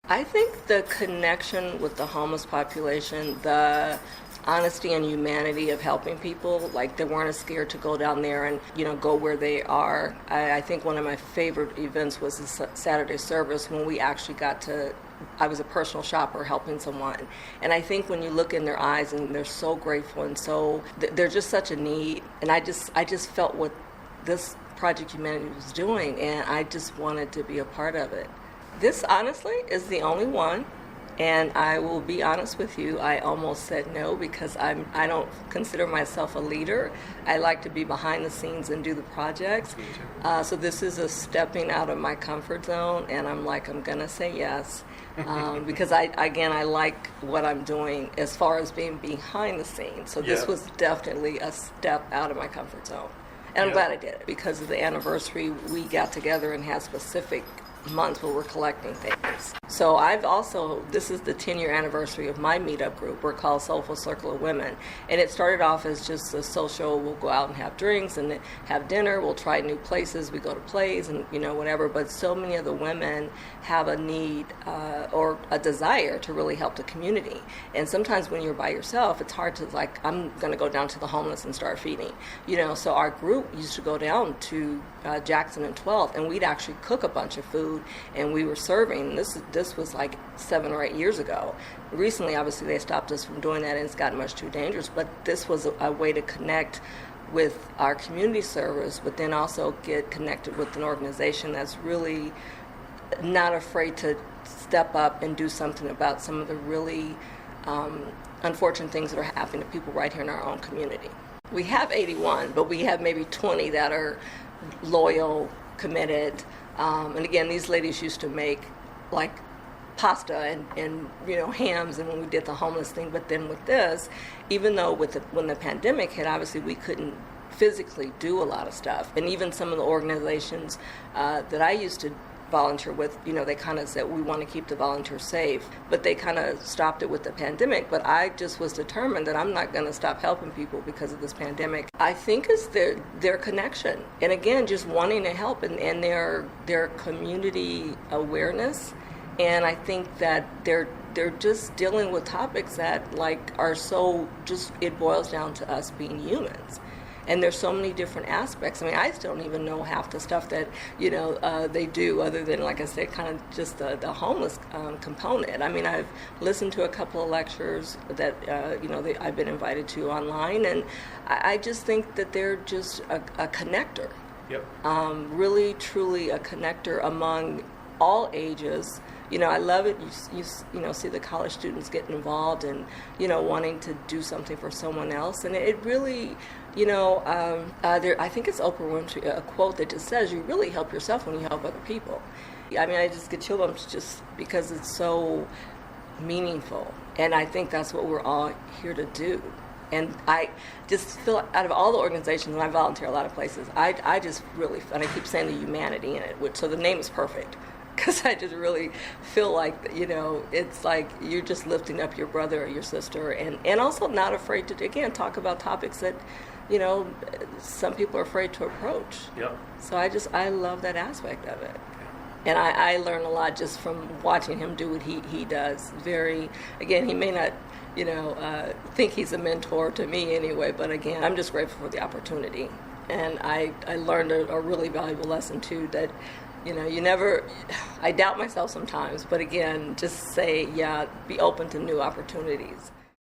I think the connection with the homeless population, the honesty and humanity of helping people, like they weren't as scared to go down there and, go where they are. I think one of my favorite events was the Saturday service when we actually I was a personal shopper helping someone. And I think when you look in their eyes and they're so grateful and so, they're just such a need. And I just felt what this Project Humanity was doing, and I just wanted to be a part of it. This, honestly, is the only one, and I will be honest with you, I almost said no because I don't consider myself a leader. I like to be behind the scenes and do the projects. So this is a stepping out of my comfort zone, and I'm going to say yes. Because I like what I'm doing as far as being behind the scenes. So this was definitely a step out of my comfort zone. And I'm glad I did it. Because of the anniversary, we got together and had specific months where we're collecting things. So this is the 10-year anniversary of my meetup group. We're called Soulful Circle of Women. And it started off as just a social, we'll go out and have drinks and have dinner, we'll try new places, we go to plays and, whatever. But so many of the women have a need or a desire to really help the community. And sometimes when you're by yourself, it's hard to I'm going to go down to the homeless and start feeding. So our group used to go down to Jackson and 12th, and we'd actually cook a bunch of food, and we were serving. This was like 7 or 8 years ago. Recently, obviously, they stopped us from doing that, and it's gotten much too dangerous, but this was a way to connect with our community service, but then also get connected with an organization that's really not afraid to step up and do something about some of the really unfortunate things that are happening to people right here in our own community. We have 81, but we have maybe 20 that are loyal, committed. And again, these ladies used to make pasta and hams, and when we did the homeless thing. But then with this, even though when the pandemic hit, obviously we couldn't physically do a lot of stuff. And even some of the organizations that I used to volunteer with, they kind of said, we want to keep the volunteers safe, but they kind of stopped it with the pandemic. But I just was determined that I'm not going to stop helping people because of this pandemic. I think it's their connection, and again, just wanting to help and their community awareness. And I think that they're just dealing with topics that are so just, it boils down to us being humans. And there's so many different aspects. I mean, I still don't even know half the stuff that, they do, other than, like I said, kind of just the homeless component. I mean, I've listened to a couple of lectures that, I've been invited to online, and I just think that they're just a connector. Yep. Really, truly a connector among all ages. I love it. You see the college students getting involved and, wanting to do something for someone else. And it really, I think it's Oprah Winfrey, a quote that just says, you really help yourself when you help other people. I mean, I just get chill bumps just because it's so meaningful. And I think that's what we're all here to do. And I just feel, out of all the organizations, and I volunteer a lot of places, I just really, and I keep saying the humanity in it, so the name is perfect. Because I just really feel like, it's like you're just lifting up your brother or your sister, and also not afraid to, again, talk about topics that, some people are afraid to approach. Yep. So I love that aspect of it. And I learn a lot just from watching him do what he does. Again, he may not, think he's a mentor to me anyway, but again, I'm just grateful for the opportunity. And I learned a really valuable lesson, too, that, I doubt myself sometimes, but again, just say, be open to new opportunities.